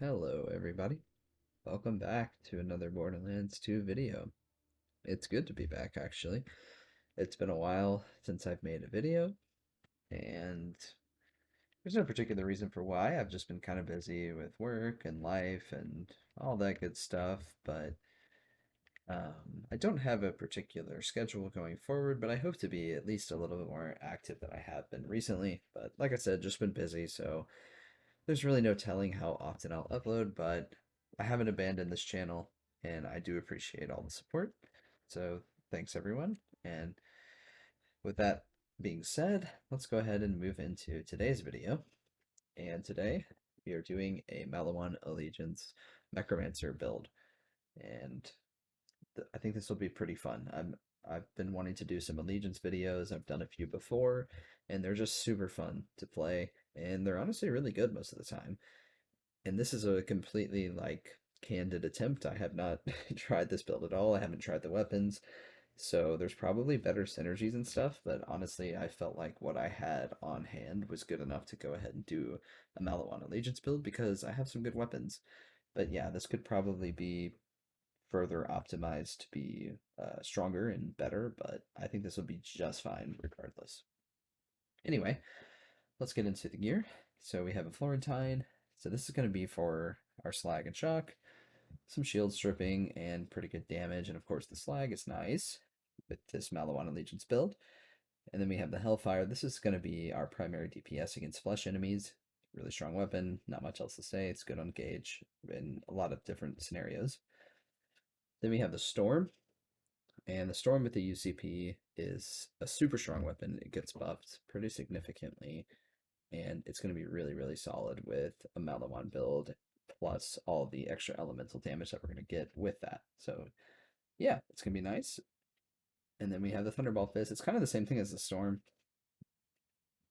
Hello everybody, welcome back to another Borderlands 2 video. It's good to be back actually. It's been a while since I've made a video, and there's no particular reason for why. I've just been kind of busy with work and life and all that good stuff, but I don't have a particular schedule going forward, but I hope to be at least a little bit more active than I have been recently. But like I said, just been busy, so there's really no telling how often I'll upload, but I haven't abandoned this channel and I do appreciate all the support. So thanks everyone. And with that being said, let's go ahead and move into today's video. And today we are doing a Maliwan Allegiance Necromancer build. And I think this will be pretty fun. I've been wanting to do some Allegiance videos. I've done a few before, and they're just super fun to play. And they're honestly really good most of the time. And this is a completely like candid attempt. I have not tried this build at all. I haven't tried the weapons. So there's probably better synergies and stuff, but honestly, I felt like what I had on hand was good enough to go ahead and do a Maliwan Allegiance build because I have some good weapons. But yeah, this could probably be further optimized to be stronger and better, but I think this will be just fine regardless. Anyway, let's get into the gear. So we have a Florentine. So this is going to be for our slag and shock, some shield stripping, and pretty good damage. And of course the slag is nice with this Maliwan Allegiance build. And then we have the Hellfire. This is going to be our primary DPS against flesh enemies. Really strong weapon, not much else to say. It's good on Gaige in a lot of different scenarios. Then we have the Storm. And the Storm with the UCP is a super strong weapon. It gets buffed pretty significantly, and it's going to be really, really solid with a Maliwan build, plus all the extra elemental damage that we're going to get with that. So yeah, it's going to be nice. And then we have the Thunderball Fist. It's kind of the same thing as the Storm.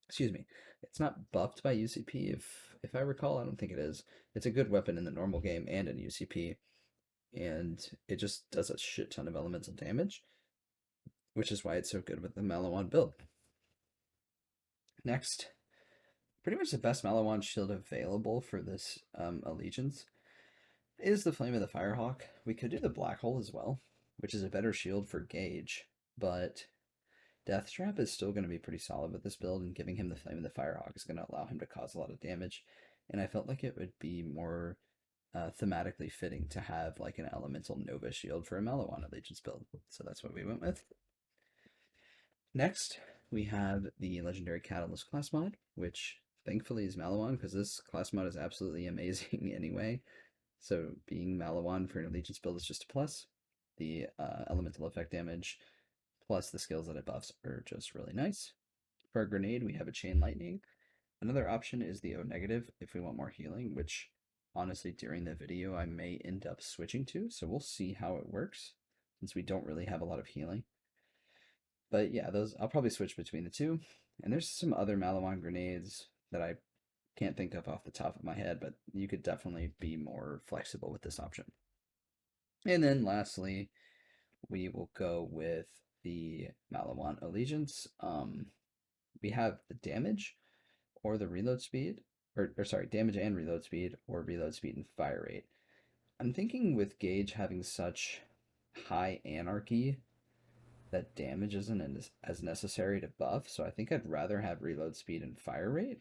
Excuse me. It's not buffed by UCP, if I recall. I don't think it is. It's a good weapon in the normal game and in UCP, and it just does a shit ton of elemental damage, which is why it's so good with the Maliwan build. Next, pretty much the best Maliwan shield available for this Allegiance is the Flame of the Firehawk. We could do the Black Hole as well, which is a better shield for Gaige, but Death Trap is still going to be pretty solid with this build, and giving him the Flame of the Firehawk is going to allow him to cause a lot of damage. And I felt like it would be more thematically fitting to have like an Elemental Nova shield for a Maliwan Allegiance build. So that's what we went with. Next, we have the Legendary Catalyst class mod, which thankfully is Maliwan, because this class mod is absolutely amazing anyway. So being Maliwan for an Allegiance build is just a plus. The elemental effect damage plus the skills that it buffs are just really nice. For our grenade, we have a Chain Lightning. Another option is the O negative if we want more healing, which honestly during the video I may end up switching to, so we'll see how it works since we don't really have a lot of healing. But yeah, those I'll probably switch between the two. And there's some other Maliwan grenades that I can't think of off the top of my head, but you could definitely be more flexible with this option. And then lastly, we will go with the Maliwan Allegiance. We have the damage or the reload speed, or sorry, damage and reload speed, or reload speed and fire rate. I'm thinking with Gaige having such high anarchy that damage isn't as necessary to buff, so I think I'd rather have reload speed and fire rate.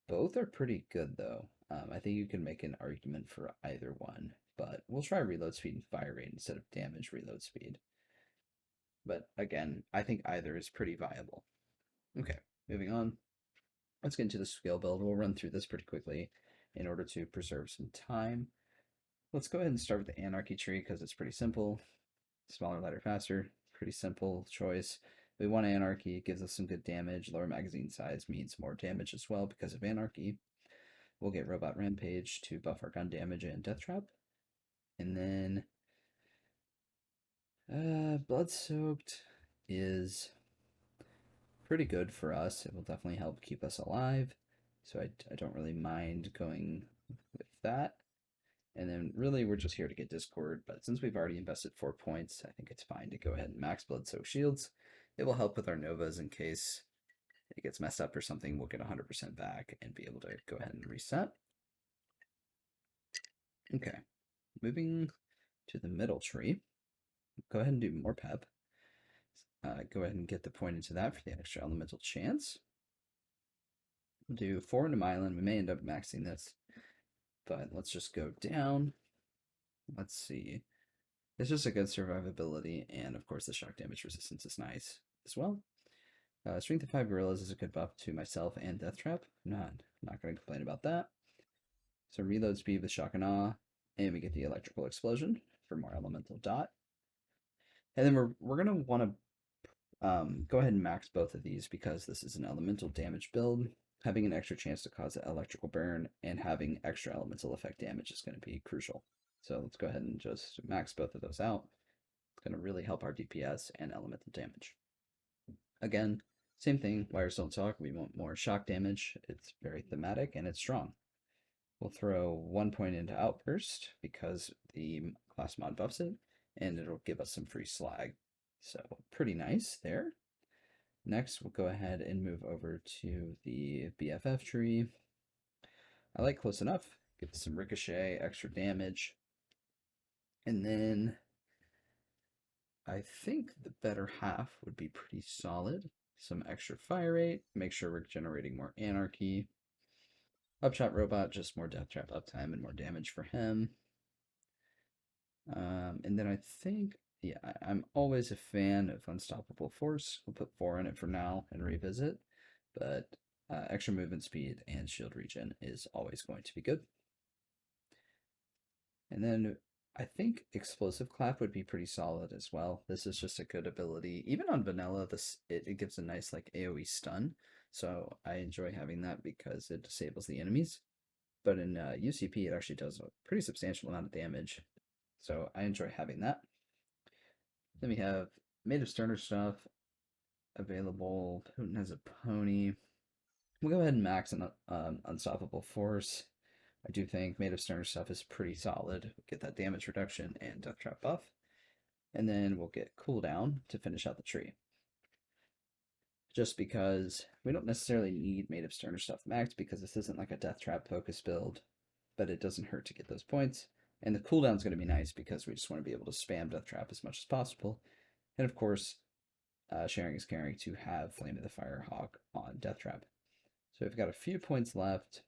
Both are pretty good though. I think you can make an argument for either one, but we'll try reload speed and fire rate instead of damage reload speed. But again, I think either is pretty viable. Okay, moving on. Let's get into the skill build. We'll run through this pretty quickly in order to preserve some time. Let's go ahead and start with the Anarchy tree because it's pretty simple. Smaller, lighter, faster. Pretty simple choice. We want Anarchy. It gives us some good damage. Lower magazine size means more damage as well because of Anarchy. We'll get Robot Rampage to buff our gun damage and Death Trap. And then Blood Soaked is pretty good for us. It will definitely help keep us alive. So I don't really mind going with that. And then really we're just here to get Discord, but since we've already invested 4 points, I think it's fine to go ahead and max Blood Soak Shields. It will help with our Novas in case it gets messed up or something. We'll get 100% back and be able to go ahead and reset. Okay, moving to the middle tree. Go ahead and do more pep. Go ahead and get the point into that for the extra elemental chance. We'll do 4 into Maliwan. We may end up maxing this, but let's just go down. Let's see. It's just a good survivability, and of course the shock damage resistance is nice as well. Strength of 5 Gorillas is a good buff to myself and Death Trap. Not going to complain about that. So reload speed with Shock and Awe, and we get the Electrical Explosion for more Elemental Dot. And then we're going to want to go ahead and max both of these because this is an Elemental damage build. Having an extra chance to cause an electrical burn and having extra elemental effect damage is going to be crucial. So let's go ahead and just max both of those out. It's going to really help our DPS and elemental damage. Again, same thing, wires don't talk. We want more shock damage. It's very thematic and it's strong. We'll throw 1 point into Outburst because the class mod buffs it, and it'll give us some free slag. So pretty nice there. Next, we'll go ahead and move over to the BFF tree. I like close enough. Give us some ricochet, extra damage. And then I think the better half would be pretty solid. Some extra fire rate, make sure we're generating more anarchy. Upshot robot, just more death trap uptime and more damage for him. And then I think, yeah, I'm always a fan of Unstoppable Force. We'll put 4 in it for now and revisit. But extra movement speed and shield regen is always going to be good. And then I think Explosive Clap would be pretty solid as well. This is just a good ability. Even on vanilla, it gives a nice like AoE stun. So I enjoy having that because it disables the enemies. But in UCP, it actually does a pretty substantial amount of damage. So I enjoy having that. Then we have Made of Sterner stuff available. Putin has a pony. We'll go ahead and max an Unstoppable Force. I do think Made of Sterner stuff is pretty solid. Get that damage reduction and Death Trap buff. And then we'll get cooldown to finish out the tree. Just because we don't necessarily need Made of Sterner stuff max because this isn't like a Death Trap focus build, but it doesn't hurt to get those points. And the cooldown's going to be nice because we just want to be able to spam Death Trap as much as possible. And of course, sharing is caring to have Flame of the Firehawk on Death Trap. So we've got a few points left.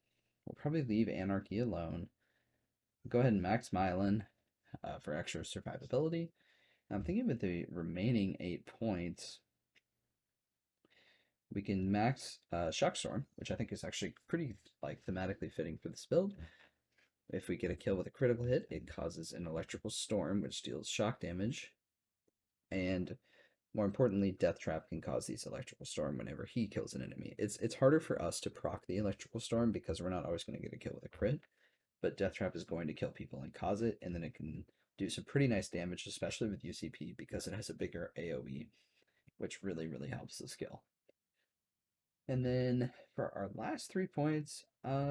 We'll probably leave Anarchy alone. Go ahead and max Maliwan for extra survivability. I'm thinking with the remaining 8 points, we can max Shockstorm, which I think is actually pretty like thematically fitting for this build. If we get a kill with a critical hit, it causes an electrical storm, which deals shock damage. And more importantly, Death Trap can cause these electrical storm whenever he kills an enemy. It's harder for us to proc the electrical storm because we're not always going to get a kill with a crit, but Death Trap is going to kill people and cause it, and then it can do some pretty nice damage, especially with UCP because it has a bigger AoE, which really, really helps the skill. And then for our last 3 points,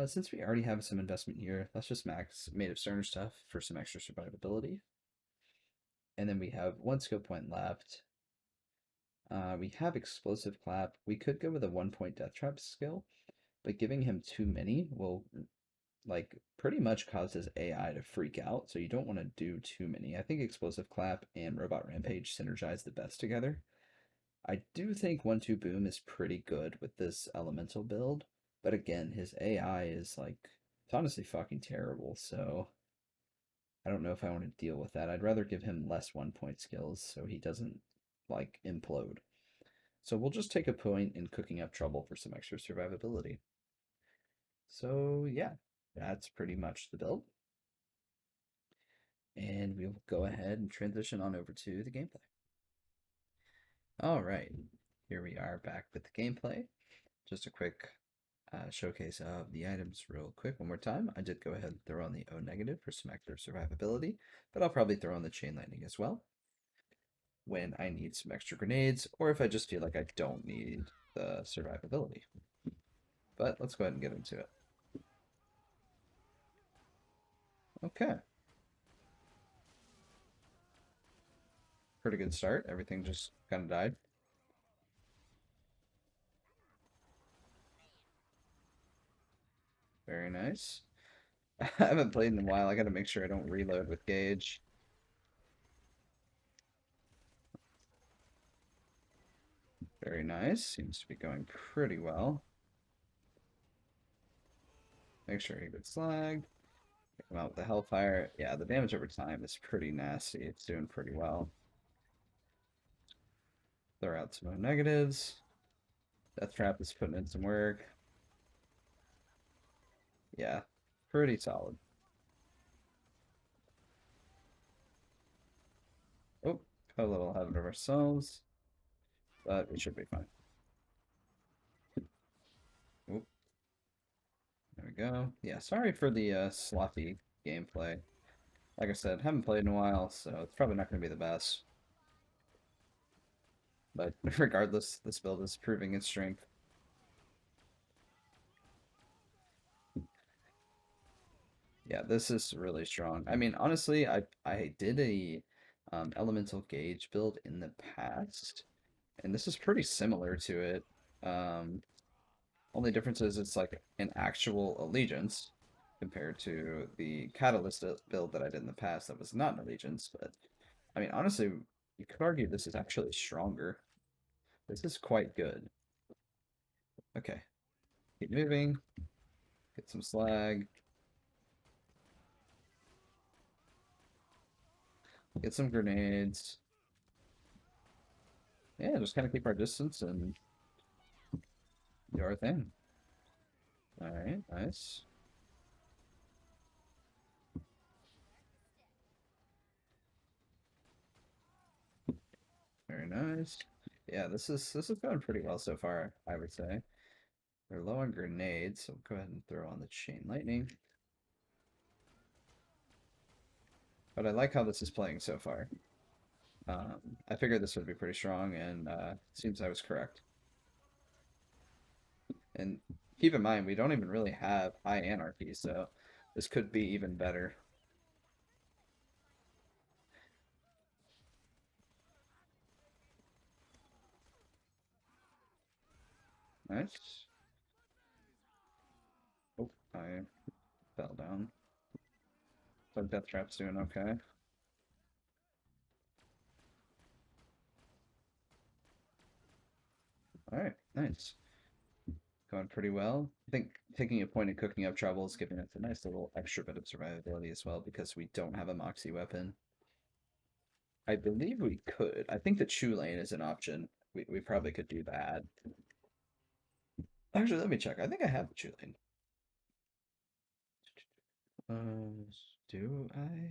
since we already have some investment here, let's just max Made of Sterner stuff for some extra survivability. And then we have 1 skill point left. We have Explosive Clap. We could go with a 1 point Death Trap skill, but giving him too many will like pretty much cause his AI to freak out. So you don't want to do too many. I think Explosive Clap and Robot Rampage synergize the best together. I do think 1-2 Boom is pretty good with this elemental build, but again, his AI is like, it's honestly fucking terrible, so I don't know if I want to deal with that. I'd rather give him less 1 point skills so he doesn't like implode. So we'll just take a point in cooking up trouble for some extra survivability. So yeah, that's pretty much the build. And we'll go ahead and transition on over to the gameplay. All right, here we are back with the gameplay. Just a quick showcase of the items real quick one more time. I did go ahead and throw on the O negative for some extra survivability, but I'll probably throw on the chain lightning as well when I need some extra grenades or if I just feel like I don't need the survivability. But let's go ahead and get into it. Okay. Pretty good start. Everything just kind of died. Very nice. I haven't played in a while. I gotta make sure I don't reload with Gaige. Very nice. Seems to be going pretty well. Make sure he gets slagged. Take him out with the Hellfire. Yeah, the damage over time is pretty nasty. It's doing pretty well. Throw out some negatives. Death Trap is putting in some work. Yeah, pretty solid. Oh, got a little ahead of ourselves, but we should be fine. Oh, there we go. Yeah, sorry for the sloppy gameplay. Like I said, haven't played in a while, so it's probably not going to be the best. But regardless, this build is proving its strength. Yeah, this is really strong. I mean, honestly, I did a elemental Gaige build in the past, and this is pretty similar to it. Um, Only difference is it's like an actual allegiance compared to the catalyst build that I did in the past that was not an allegiance. But I mean, honestly, you could argue this is actually stronger. This is quite good. Okay, keep moving. Get some slag. Get some grenades. Yeah, just kind of keep our distance and do our thing. All right, nice. Very nice. Yeah, this is going pretty well so far, I would say. We're low on grenades, so go ahead and throw on the chain lightning. But I like how this is playing so far. I figured this would be pretty strong, and seems I was correct. And keep in mind, we don't even really have high anarchy, so this could be even better. Nice. Oh, I fell down. So Death Trap's doing okay. All right, nice. Going pretty well. I think taking a point and cooking up trouble is giving us a nice little extra bit of survivability as well because we don't have a Moxie weapon. I believe we could. I think the Chew Lane is an option. We probably could do that. Actually, let me check. I think I have the Chew Lane. Um, do I?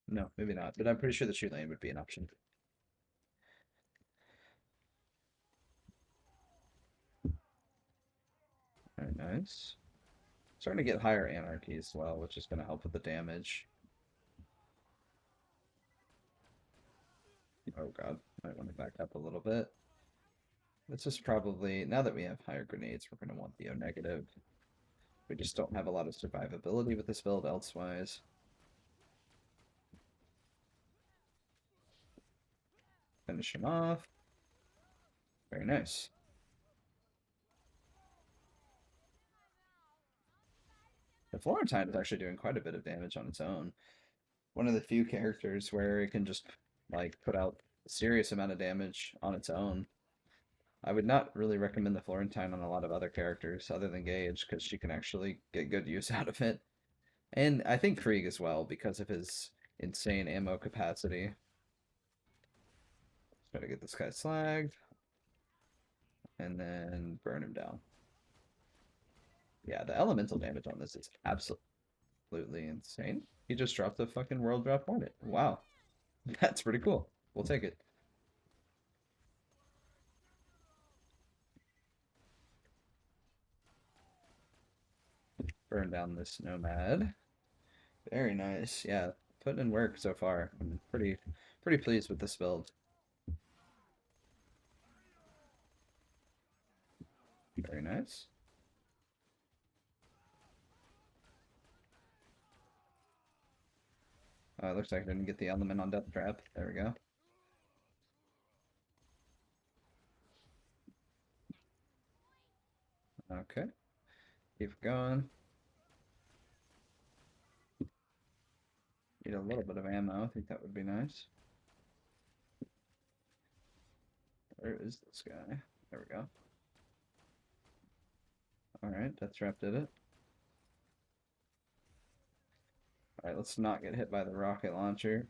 No, maybe not. But I'm pretty sure the Chew Lane would be an option. All right, nice. Starting to get higher anarchy as well, which is going to help with the damage. Oh god, might want to back up a little bit. This is probably, now that we have higher grenades, we're going to want the O negative. We just don't have a lot of survivability with this build elsewise. Finish him off. Very nice. The Florentine is actually doing quite a bit of damage on its own. One of the few characters where it can just like put out a serious amount of damage on its own. I would not really recommend the Florentine on a lot of other characters other than Gaige because she can actually get good use out of it. And I think Krieg as well because of his insane ammo capacity. Try to get this guy slagged and then burn him down. Yeah, the elemental damage on this is absolutely insane. He just dropped the fucking world drop hornet. Wow. That's pretty cool. We'll take it. Burn down this nomad. Very nice. Yeah, putting in work so far. I'm pretty pleased with this build. Very nice. Looks like I didn't get the element on Death Trap. There we go. Okay. Keep going. Need a little bit of ammo. I think that would be nice. Where is this guy? There we go. Alright, Death Trap did it. Alright, let's not get hit by the rocket launcher.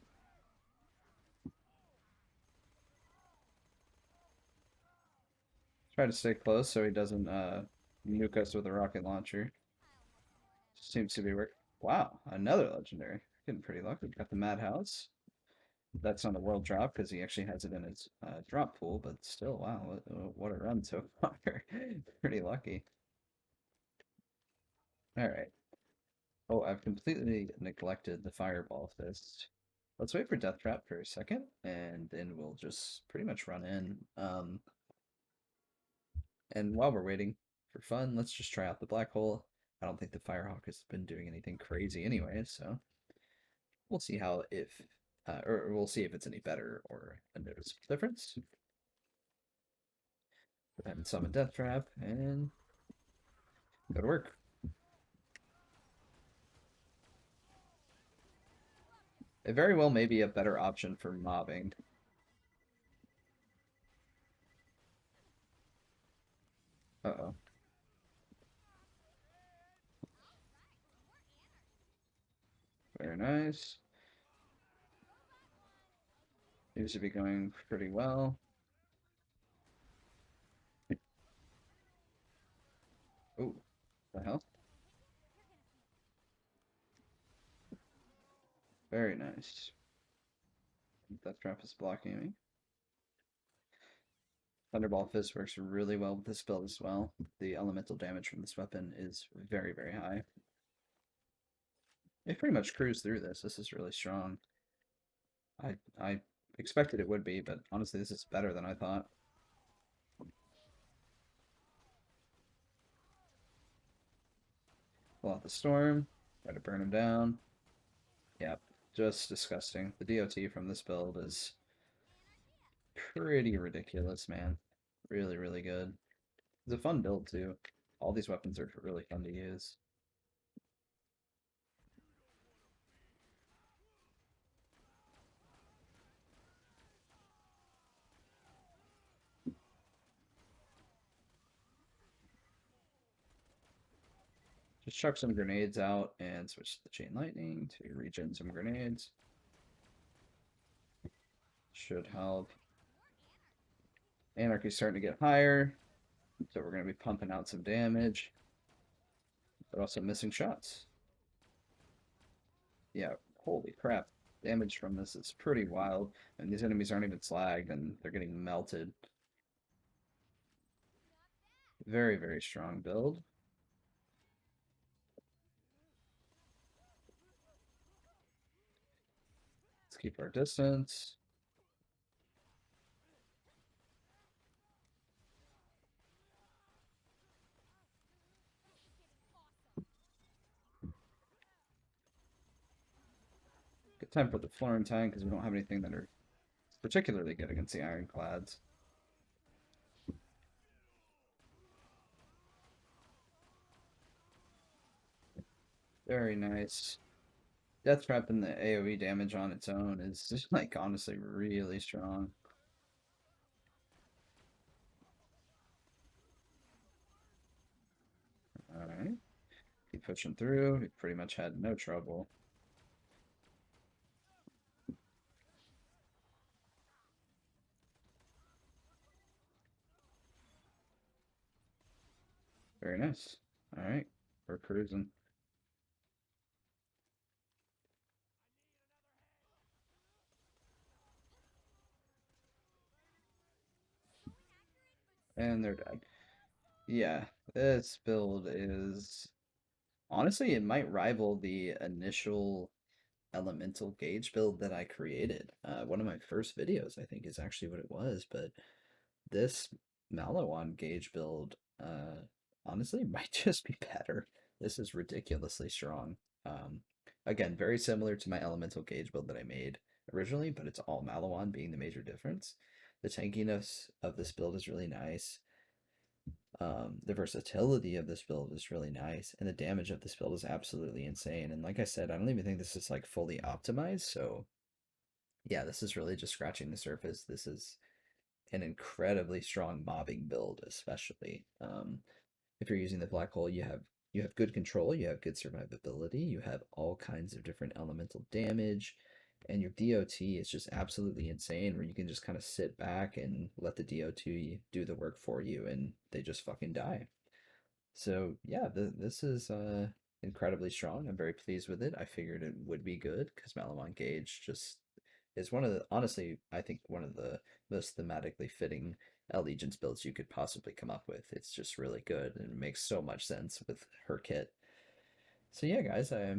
Try to stay close so he doesn't nuke us with a rocket launcher. Seems to be working. Wow, another legendary. Getting pretty lucky. Got the Madhouse. That's on the world drop because he actually has it in his drop pool, but still, wow, what a run so far. Pretty lucky. Alright. Oh, I've completely neglected the Fireball Fist. Let's wait for Death Trap for a second, and then we'll just pretty much run in. And while we're waiting for fun, let's just try out the Black Hole. I don't think the Firehawk has been doing anything crazy anyway, so we'll see how or we'll see if it's any better or a noticeable difference. Go ahead and summon Death Trap and go to work. It very well may be a better option for mobbing. Uh-oh. Very nice. Seems to be going pretty well. Oh, the hell? Very nice. Death Trap is blocking me. Thunderball Fist works really well with this build as well. The elemental damage from this weapon is very, very high. It pretty much cruised through this. This is really strong. I expected it would be, but honestly, this is better than I thought. Pull out the storm, try to burn him down. Yep, just disgusting. The DOT from this build is pretty ridiculous, man. Really, really good. It's a fun build too. All these weapons are really fun to use. Just chuck some grenades out and switch to the chain lightning to regen some grenades. Should help. Anarchy's starting to get higher, so we're going to be pumping out some damage, but also missing shots. Yeah, holy crap. Damage from this is pretty wild, and these enemies aren't even slagged, and they're getting melted. Very, very strong build. Let's keep our distance. Good time for the Florentine because we don't have anything that are particularly good against the Ironclads. Very nice. Death Trap and the AoE damage on its own is just, like, honestly really strong. Alright. Keep pushing through. We pretty much had no trouble. Very nice. Alright. We're cruising. And they're dead. Yeah, this build is honestly, it might rival the initial elemental Gaige build that I created. One of my first videos, I think, is actually what it was, but this Maliwan Gaige build, honestly, might just be better. This is ridiculously strong. Again, very similar to my elemental Gaige build that I made originally, but it's all Maliwan being the major difference. The tankiness of this build is really nice. The versatility of this build is really nice, and the damage of this build is absolutely insane. And like I said, I don't even think this is like fully optimized. So yeah, this is really just scratching the surface. This is an incredibly strong mobbing build, especially. If you're using the black hole, you have good control, you have good survivability, you have all kinds of different elemental damage, and your DOT is just absolutely insane, where you can just kind of sit back and let the DOT do the work for you, and they just fucking die. So yeah, this is incredibly strong. I'm very pleased with it. I figured it would be good because Maliwan Gaige just is one of the, honestly, I think one of the most thematically fitting Allegiance builds you could possibly come up with. It's just really good and it makes so much sense with her kit. So yeah, guys, I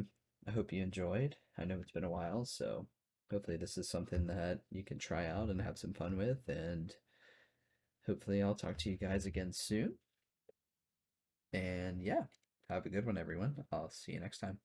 hope you enjoyed. I know it's been a while, so hopefully this is something that you can try out and have some fun with, and hopefully I'll talk to you guys again soon. And yeah, have a good one, everyone. I'll see you next time.